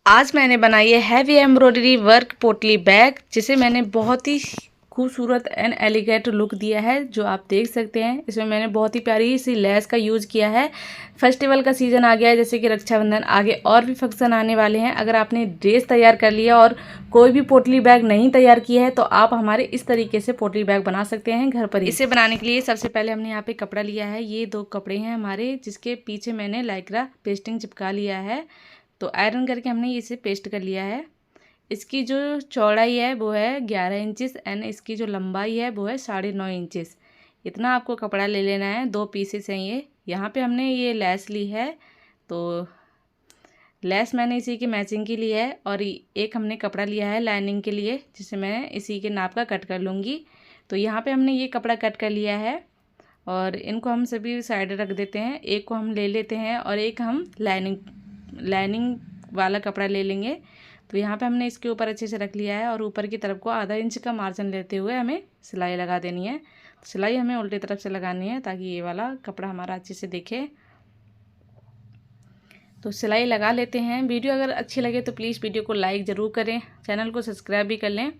आज मैंने बनाई है हैवी एम्ब्रॉयडरी वर्क पोटली बैग, जिसे मैंने बहुत ही खूबसूरत एंड एलिगेंट लुक दिया है, जो आप देख सकते हैं। इसमें मैंने बहुत ही प्यारी सी लेस का यूज़ किया है। फेस्टिवल का सीज़न आ गया है, जैसे कि रक्षाबंधन, आगे और भी फंक्शन आने वाले हैं। अगर आपने ड्रेस तैयार कर लिया और कोई भी पोटली बैग नहीं तैयार किया है, तो आप हमारे इस तरीके से पोटली बैग बना सकते हैं घर पर ही। इसे बनाने के लिए सबसे पहले हमने यहाँ पे कपड़ा लिया है। ये 2 कपड़े हैं हमारे, जिसके पीछे मैंने लाइक्रा पेस्टिंग चिपका लिया है। तो आयरन करके हमने इसे पेस्ट कर लिया है। इसकी जो चौड़ाई है वो है 11 इंचेस एंड इसकी जो लंबाई है वो है 9.5 इंचेस। इतना आपको कपड़ा ले लेना है। 2 पीसेस हैं ये। यहाँ पे हमने ये लेस ली है, तो लेस मैंने इसी की मैचिंग की ली है। और एक हमने कपड़ा लिया है लाइनिंग के लिए, जिसे मैं इसी के नाप का कट कर लूँगी। तो यहाँ पे हमने ये कपड़ा कट कर लिया है और इनको हम सभी साइड रख देते हैं। एक को हम ले लेते हैं और एक हम लाइनिंग वाला कपड़ा ले लेंगे। तो यहाँ पे हमने इसके ऊपर अच्छे से रख लिया है और ऊपर की तरफ को आधा इंच का मार्जिन लेते हुए हमें सिलाई लगा देनी है। तो सिलाई हमें उल्टी तरफ से लगानी है, ताकि ये वाला कपड़ा हमारा अच्छे से दिखे। तो सिलाई लगा लेते हैं। वीडियो अगर अच्छी लगे तो प्लीज़ वीडियो को लाइक ज़रूर करें, चैनल को सब्सक्राइब भी कर लें।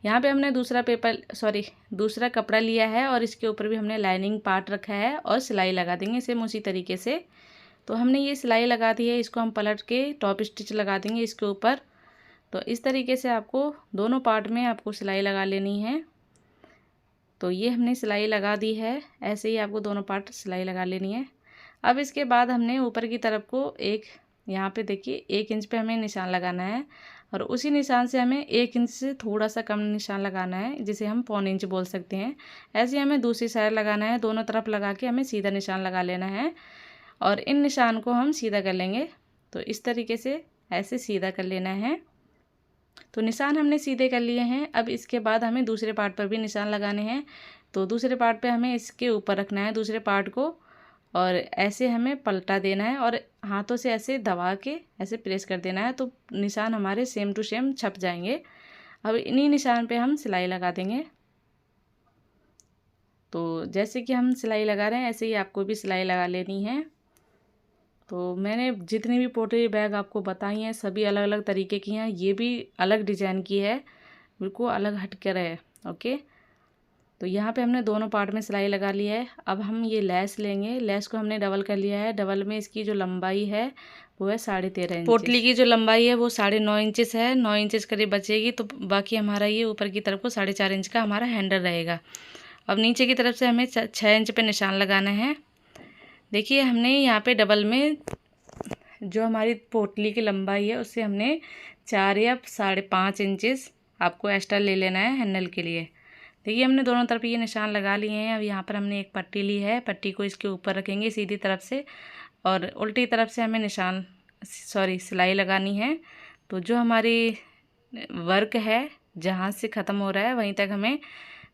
यहाँ पे हमने दूसरा कपड़ा लिया है और इसके ऊपर भी हमने लाइनिंग पार्ट रखा है और सिलाई लगा देंगे सेम उसी तरीके से। तो हमने ये सिलाई लगा दी है, इसको हम पलट के टॉप स्टिच लगा देंगे इसके ऊपर। तो इस तरीके से आपको दोनों पार्ट में आपको सिलाई लगा लेनी है। तो ये हमने सिलाई लगा दी है, ऐसे ही आपको दोनों पार्ट सिलाई लगा लेनी है। अब इसके बाद हमने ऊपर की तरफ को यहाँ पे देखिए 1 इंच पे हमें निशान लगाना है और उसी निशान से हमें 1 इंच से थोड़ा सा कम निशान लगाना है, जिसे हम 1/4 इंच बोल सकते हैं। ऐसे ही हमें दूसरी साइड लगाना है। दोनों तरफ लगा के हमें सीधा निशान लगा लेना है और इन निशान को हम सीधा कर लेंगे। तो इस तरीके से ऐसे सीधा कर लेना है। तो निशान हमने सीधे कर लिए हैं। अब इसके बाद हमें दूसरे पार्ट पर भी निशान लगाने हैं। तो दूसरे पार्ट पे हमें इसके ऊपर रखना है दूसरे पार्ट को, और ऐसे हमें पलटा देना है और हाथों से ऐसे दबा के ऐसे प्रेस कर देना है। तो निशान हमारे सेम टू सेम छप जाएंगे। अब इन्हीं निशान पे हम सिलाई लगा देंगे। तो जैसे कि हम सिलाई लगा रहे हैं, ऐसे ही आपको भी सिलाई लगा लेनी है। तो मैंने जितनी भी पोटली बैग आपको बताई हैं, सभी अलग अलग तरीके की हैं। ये भी अलग डिज़ाइन की है, बिल्कुल अलग हट कर है। ओके, तो यहाँ पे हमने दोनों पार्ट में सिलाई लगा ली है। अब हम ये लेस लेंगे। लेस को हमने डबल कर लिया है। डबल में इसकी जो लंबाई है वो है 13.5 इंच। पोटली की जो लंबाई है वो 9.5 इंचेस है। 9 इंचेस करीब बचेगी, तो बाकी हमारा ये ऊपर की तरफ को 4.5 इंच का हमारा हैंडल रहेगा। अब नीचे की तरफ से हमें 6 इंच पे निशान लगाना है। देखिए हमने यहाँ पे डबल में जो हमारी पोटली की लंबाई है उससे हमने 4 या 5.5 इंचेस आपको एक्स्ट्रा ले लेना है हैंडल के लिए। देखिए हमने दोनों तरफ ये निशान लगा लिए हैं। अब यहाँ पर हमने एक पट्टी ली है, पट्टी को इसके ऊपर रखेंगे सीधी तरफ से और उल्टी तरफ से हमें सिलाई लगानी है। तो जो हमारी वर्क है जहाँ से ख़त्म हो रहा है वहीं तक हमें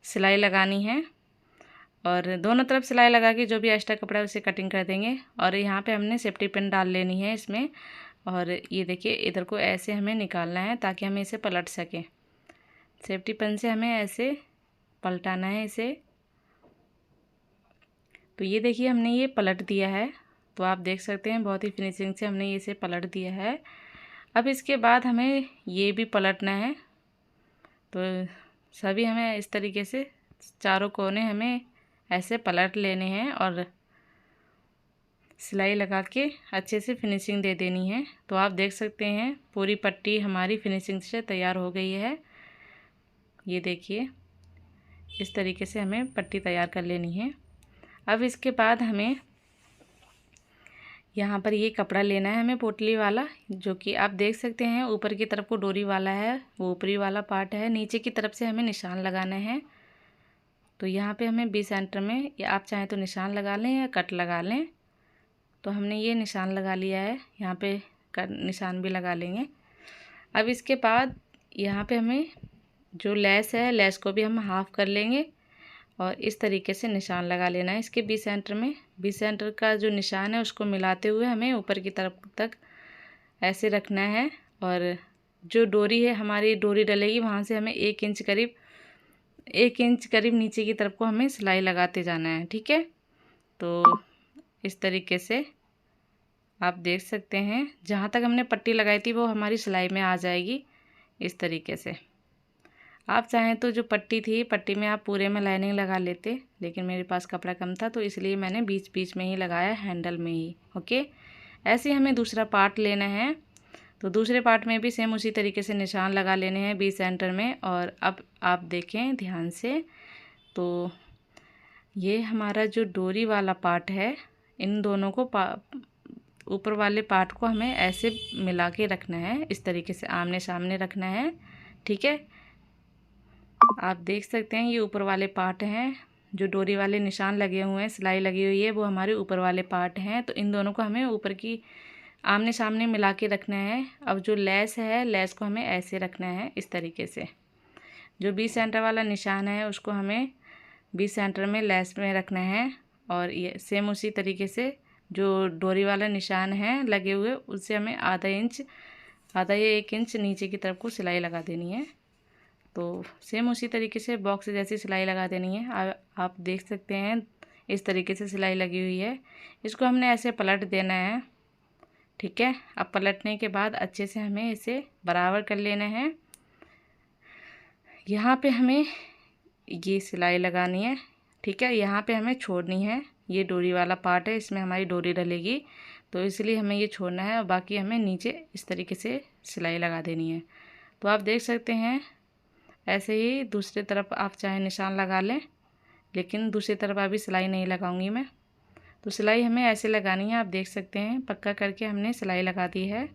सिलाई लगानी है और दोनों तरफ सिलाई लगा के जो भी एक्स्ट्रा कपड़ा है उसे कटिंग कर देंगे। और यहाँ पे हमने सेफ्टी पिन डाल लेनी है इसमें। और ये देखिए इधर को ऐसे हमें निकालना है ताकि हमें इसे पलट सकें। सेफ्टी पिन से हमें ऐसे पलटाना है इसे। तो ये देखिए हमने ये पलट दिया है। तो आप देख सकते हैं बहुत ही फिनिशिंग से हमने इसे पलट दिया है। अब इसके बाद हमें ये भी पलटना है। तो सभी हमें इस तरीके से चारों कोने हमें ऐसे पलट लेने हैं और सिलाई लगा के अच्छे से फिनिशिंग दे देनी है। तो आप देख सकते हैं पूरी पट्टी हमारी फिनिशिंग से तैयार हो गई है। ये देखिए इस तरीके से हमें पट्टी तैयार कर लेनी है। अब इसके बाद हमें यहाँ पर ये कपड़ा लेना है हमें पोटली वाला, जो कि आप देख सकते हैं ऊपर की तरफ को डोरी वाला है, वो ऊपरी वाला पार्ट है। नीचे की तरफ से हमें निशान लगाना है। तो यहाँ पे हमें 20 सेंटर में, या आप चाहें तो निशान लगा लें या कट लगा लें। तो हमने ये निशान लगा लिया है, यहाँ पे निशान भी लगा लेंगे। अब इसके बाद यहाँ पे हमें जो लेस है, लेस को भी हम हाफ़ कर लेंगे और इस तरीके से निशान लगा लेना है इसके 20 सेंटर में। 20 सेंटर का जो निशान है उसको मिलाते हुए हमें ऊपर की तरफ तक ऐसे रखना है। और जो डोरी है हमारी डोरी डलेगी वहाँ से हमें 1 इंच करीब नीचे की तरफ को हमें सिलाई लगाते जाना है। ठीक है, तो इस तरीके से आप देख सकते हैं जहाँ तक हमने पट्टी लगाई थी वो हमारी सिलाई में आ जाएगी इस तरीके से। आप चाहें तो जो पट्टी थी, पट्टी में आप पूरे में लाइनिंग लगा लेते, लेकिन मेरे पास कपड़ा कम था तो इसलिए मैंने बीच बीच में ही लगाया, हैंडल में ही। ओके, ऐसे ही हमें दूसरा पार्ट लेना है। तो दूसरे पार्ट में भी सेम उसी तरीके से निशान लगा लेने हैं बीच सेंटर में। और अब आप देखें ध्यान से, तो ये हमारा जो डोरी वाला पार्ट है, इन दोनों को ऊपर वाले पार्ट को हमें ऐसे मिला के रखना है, इस तरीके से आमने सामने रखना है। ठीक है, आप देख सकते हैं ये ऊपर वाले पार्ट हैं, जो डोरी वाले निशान लगे हुए हैं, सिलाई लगी हुई है, वो हमारे ऊपर वाले पार्ट हैं। तो इन दोनों को हमें ऊपर की आमने सामने मिला के रखना है। अब जो लेस है, लेस को हमें ऐसे रखना है इस तरीके से। जो बीच सेंटर वाला निशान है उसको हमें बीच सेंटर में लेस में रखना है। और ये सेम उसी तरीके से जो डोरी वाला निशान है लगे हुए, उससे हमें आधा या 1 इंच नीचे की तरफ को सिलाई लगा देनी है। तो सेम उसी तरीके से बॉक्स जैसी सिलाई लगा देनी है। आप देख सकते हैं इस तरीके से सिलाई लगी हुई है। इसको हमने ऐसे पलट देना है। ठीक है, अब पलटने के बाद अच्छे से हमें इसे बराबर कर लेना है। यहाँ पे हमें ये सिलाई लगानी है। ठीक है, यहाँ पे हमें छोड़नी है। ये डोरी वाला पार्ट है, इसमें हमारी डोरी डलेगी, तो इसलिए हमें ये छोड़ना है और बाकी हमें नीचे इस तरीके से सिलाई लगा देनी है। तो आप देख सकते हैं ऐसे ही दूसरी तरफ आप चाहे निशान लगा लें, लेकिन दूसरी तरफ अभी सिलाई नहीं लगाऊंगी मैं। तो सिलाई हमें ऐसे लगानी है। आप देख सकते हैं पक्का करके हमने सिलाई लगा दी है।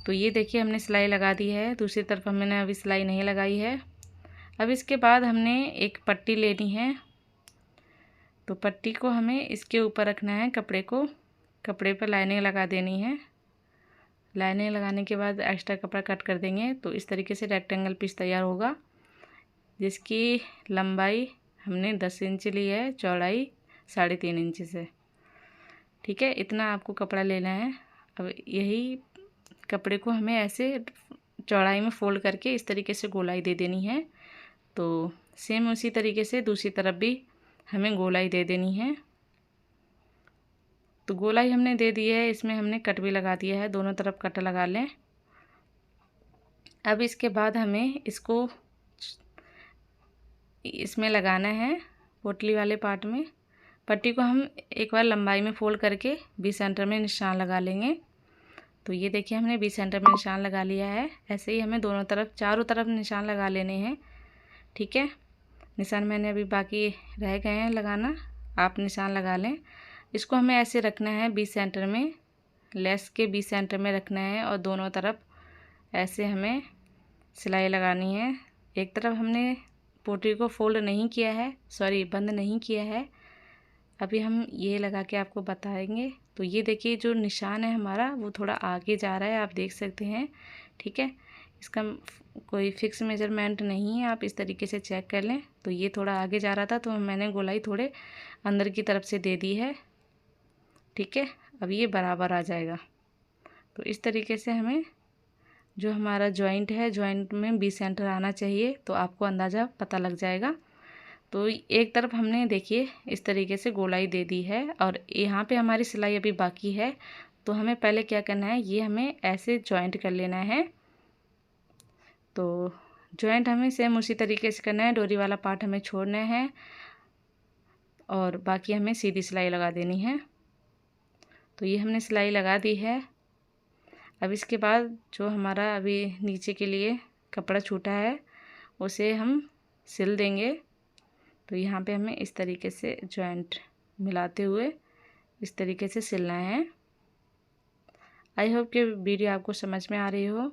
तो ये देखिए हमने सिलाई लगा दी है। दूसरी तरफ हमने अभी सिलाई नहीं लगाई है। अब इसके बाद हमने एक पट्टी लेनी है। तो पट्टी को हमें इसके ऊपर रखना है, कपड़े पर लाइनिंग लगा देनी है। लाइनिंग लगाने के बाद एक्स्ट्रा कपड़ा कट कर देंगे। तो इस तरीके से रेक्टेंगल पीस तैयार होगा, जिसकी लंबाई हमने 10 इंच ली है, चौड़ाई 3.5 इंच से। ठीक है, इतना आपको कपड़ा लेना है। अब यही कपड़े को हमें ऐसे चौड़ाई में फोल्ड करके इस तरीके से गोलाई दे देनी है। तो सेम उसी तरीके से दूसरी तरफ भी हमें गोलाई दे देनी है। तो गोलाई हमने दे दी है, इसमें हमने कट भी लगा दिया है, दोनों तरफ कट लगा लें। अब इसके बाद हमें इसको इसमें लगाना है, पोटली वाले पार्ट में। पट्टी को हम एक बार लंबाई में फोल्ड करके बीच सेंटर में निशान लगा लेंगे। तो ये देखिए हमने बीच सेंटर में निशान लगा लिया है। ऐसे ही हमें दोनों तरफ, चारों तरफ निशान लगा लेने हैं। ठीक है, निशान मैंने अभी बाकी रह गए हैं लगाना, आप निशान लगा लें। इसको हमें ऐसे रखना है बीच सेंटर में, लेस के बीच सेंटर में रखना है और दोनों तरफ ऐसे हमें सिलाई लगानी है। एक तरफ हमने पोटली को फोल्ड नहीं किया है, बंद नहीं किया है, अभी हम ये लगा के आपको बताएंगे। तो ये देखिए जो निशान है हमारा वो थोड़ा आगे जा रहा है, आप देख सकते हैं। ठीक है, इसका कोई फिक्स मेजरमेंट नहीं है, आप इस तरीके से चेक कर लें। तो ये थोड़ा आगे जा रहा था तो मैंने गोलाई थोड़े अंदर की तरफ से दे दी है। ठीक है, अब ये बराबर आ जाएगा। तो इस तरीके से हमें जो हमारा जॉइंट है, जॉइंट में बीच सेंटर आना चाहिए, तो आपको अंदाज़ा पता लग जाएगा। तो एक तरफ हमने देखिए इस तरीके से गोलाई दे दी है और यहाँ पे हमारी सिलाई अभी बाकी है। तो हमें पहले क्या करना है, ये हमें ऐसे जॉइंट कर लेना है। तो जॉइंट हमें सेम उसी तरीके से करना है, डोरी वाला पार्ट हमें छोड़ना है और बाकी हमें सीधी सिलाई लगा देनी है। तो ये हमने सिलाई लगा दी है। अब इसके बाद जो हमारा अभी नीचे के लिए कपड़ा छूटा है उसे हम सिल देंगे। तो यहाँ पे हमें इस तरीके से जॉइंट मिलाते हुए इस तरीके से सिलना है। आई होप कि वीडियो आपको समझ में आ रही हो।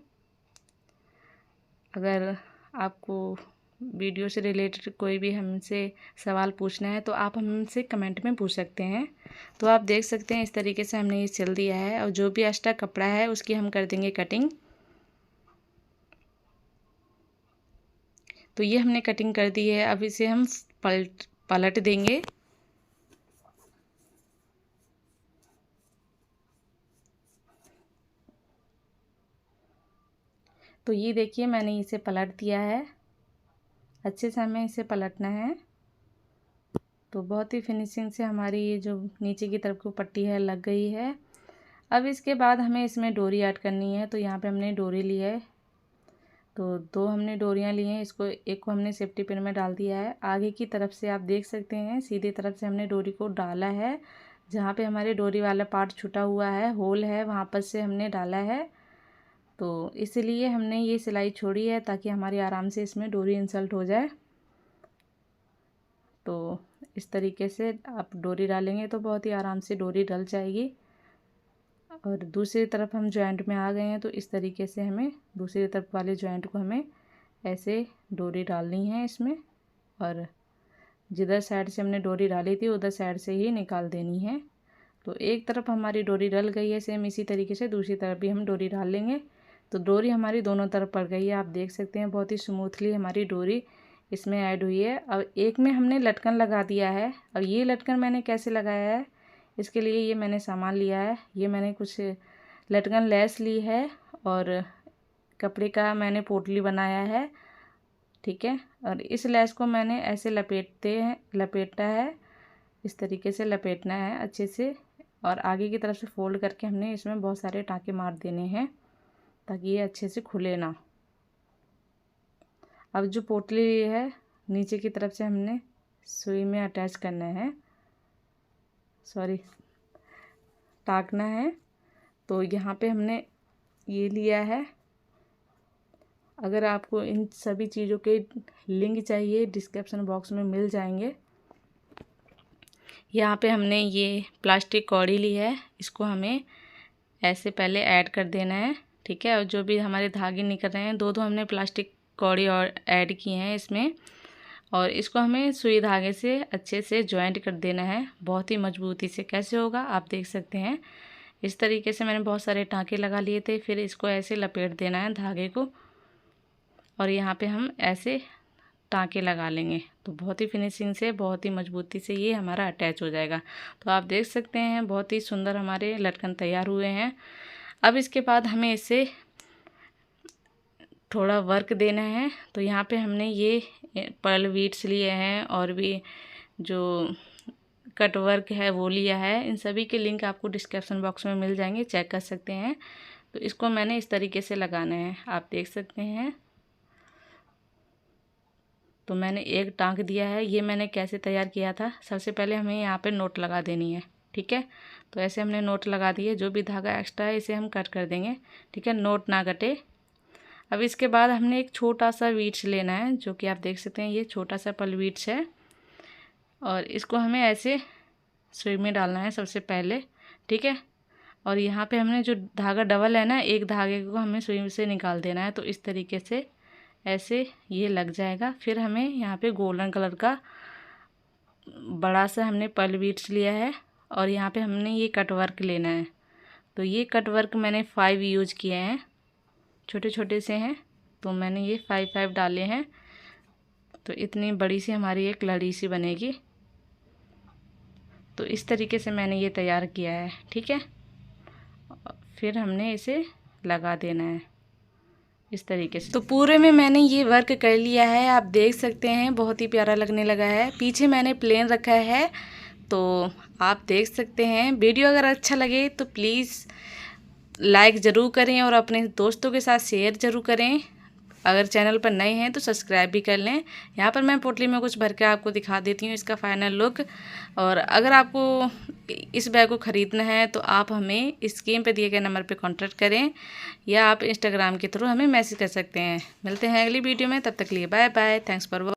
अगर आपको वीडियो से रिलेटेड कोई भी हमसे सवाल पूछना है तो आप हमसे कमेंट में पूछ सकते हैं। तो आप देख सकते हैं इस तरीके से हमने ये सिल दिया है और जो भी एक्स्ट्रा कपड़ा है उसकी हम कर देंगे कटिंग। तो ये हमने कटिंग कर दी है। अब इसे हम पलट देंगे। तो ये देखिए मैंने इसे पलट दिया है, अच्छे से हमें इसे पलटना है। तो बहुत ही फिनिशिंग से हमारी ये जो नीचे की तरफ को पट्टी है लग गई है। अब इसके बाद हमें इसमें डोरी ऐड करनी है। तो यहाँ पे हमने डोरी ली है, तो 2 हमने डोरियाँ ली हैं। इसको एक को हमने सेफ्टी पिन में डाल दिया है। आगे की तरफ से आप देख सकते हैं सीधी तरफ से हमने डोरी को डाला है। जहाँ पे हमारे डोरी वाला पार्ट छूटा हुआ है, होल है, वहाँ पर से हमने डाला है। तो इसलिए हमने ये सिलाई छोड़ी है ताकि हमारी आराम से इसमें डोरी इंसर्ट हो जाए। तो इस तरीके से आप डोरी डालेंगे तो बहुत ही आराम से डोरी डल जाएगी। और दूसरी तरफ हम जॉइंट में आ गए हैं, तो इस तरीके से हमें दूसरी तरफ वाले जॉइंट को हमें ऐसे डोरी डालनी है इसमें, और जिधर साइड से हमने डोरी डाली थी उधर साइड से ही निकाल देनी है। तो एक तरफ हमारी डोरी डल गई है, सेम इसी तरीके से दूसरी तरफ भी हम डोरी डाल लेंगे। तो डोरी हमारी दोनों तरफ पड़ गई है, आप देख सकते हैं बहुत ही स्मूथली हमारी डोरी इसमें ऐड हुई है। अब एक में हमने लटकन लगा दिया है। और ये लटकन मैंने कैसे लगाया है, इसके लिए ये मैंने सामान लिया है। ये मैंने कुछ लटकन लेस ली है और कपड़े का मैंने पोटली बनाया है, ठीक है। और इस लेस को मैंने ऐसे लपेटा है, इस तरीके से लपेटना है अच्छे से। और आगे की तरफ से फोल्ड करके हमने इसमें बहुत सारे टाँके मार देने हैं ताकि ये अच्छे से खुले ना। अब जो पोटली है नीचे की तरफ से हमने सुई में अटैच करना है, टाँकना है। तो यहाँ पे हमने ये लिया है। अगर आपको इन सभी चीज़ों के लिंक चाहिए डिस्क्रिप्शन बॉक्स में मिल जाएंगे। यहाँ पे हमने ये प्लास्टिक कौड़ी ली है, इसको हमें ऐसे पहले ऐड कर देना है, ठीक है। और जो भी हमारे धागे निकल रहे हैं, 2 हमने प्लास्टिक कौड़ी और ऐड किए हैं इसमें, और इसको हमें सुई धागे से अच्छे से जॉइंट कर देना है बहुत ही मजबूती से। कैसे होगा आप देख सकते हैं, इस तरीके से मैंने बहुत सारे टाँके लगा लिए थे। फिर इसको ऐसे लपेट देना है धागे को, और यहाँ पे हम ऐसे टाँके लगा लेंगे। तो बहुत ही फिनिशिंग से, बहुत ही मजबूती से ये हमारा अटैच हो जाएगा। तो आप देख सकते हैं बहुत ही सुंदर हमारे लटकन तैयार हुए हैं। अब इसके बाद हमें इसे थोड़ा वर्क देना है। तो यहाँ पे हमने ये पर्ल बीट्स लिए हैं और भी जो कट वर्क है वो लिया है। इन सभी के लिंक आपको डिस्क्रिप्शन बॉक्स में मिल जाएंगे, चेक कर सकते हैं। तो इसको मैंने इस तरीके से लगाना है, आप देख सकते हैं। तो मैंने एक टाँक दिया है। ये मैंने कैसे तैयार किया था, सबसे पहले हमें यहाँ पे नोट लगा देनी है, ठीक है। तो ऐसे हमने नोट लगा दी है। जो भी धागा एक्स्ट्रा है इसे हम कट कर देंगे, ठीक है, नोट ना कटे। अब इसके बाद हमने एक छोटा सा बीट्स लेना है, जो कि आप देख सकते हैं ये छोटा सा पर्ल बीट्स है। और इसको हमें ऐसे सुई में डालना है सबसे पहले, ठीक है। और यहाँ पे हमने जो धागा डबल है ना, एक धागे को हमें सुई से निकाल देना है। तो इस तरीके से ऐसे ये लग जाएगा। फिर हमें यहाँ पे गोल्डन कलर का बड़ा सा हमने पर्ल बीट्स लिया है, और यहाँ पे हमने ये कट वर्क लेना है। तो ये कट वर्क मैंने 5 यूज किए हैं, छोटे छोटे से हैं। तो मैंने ये 5 डाले हैं। तो इतनी बड़ी सी हमारी एक लड़ी सी बनेगी। तो इस तरीके से मैंने ये तैयार किया है, ठीक है। फिर हमने इसे लगा देना है इस तरीके से। तो पूरे में मैंने ये वर्क कर लिया है, आप देख सकते हैं बहुत ही प्यारा लगने लगा है। पीछे मैंने प्लेन रखा है, तो आप देख सकते हैं। वीडियो अगर अच्छा लगे तो प्लीज़ लाइक ज़रूर करें और अपने दोस्तों के साथ शेयर ज़रूर करें। अगर चैनल पर नए हैं तो सब्सक्राइब भी कर लें। यहाँ पर मैं पोटली में कुछ भर के आपको दिखा देती हूँ इसका फाइनल लुक। और अगर आपको इस बैग को ख़रीदना है तो आप हमें स्क्रीन पर दिए गए नंबर पर कॉन्टैक्ट करें, या आप इंस्टाग्राम के थ्रू हमें मैसेज कर सकते हैं। मिलते हैं अगली वीडियो में, तब तक के लिए bye bye. Thanks for watching.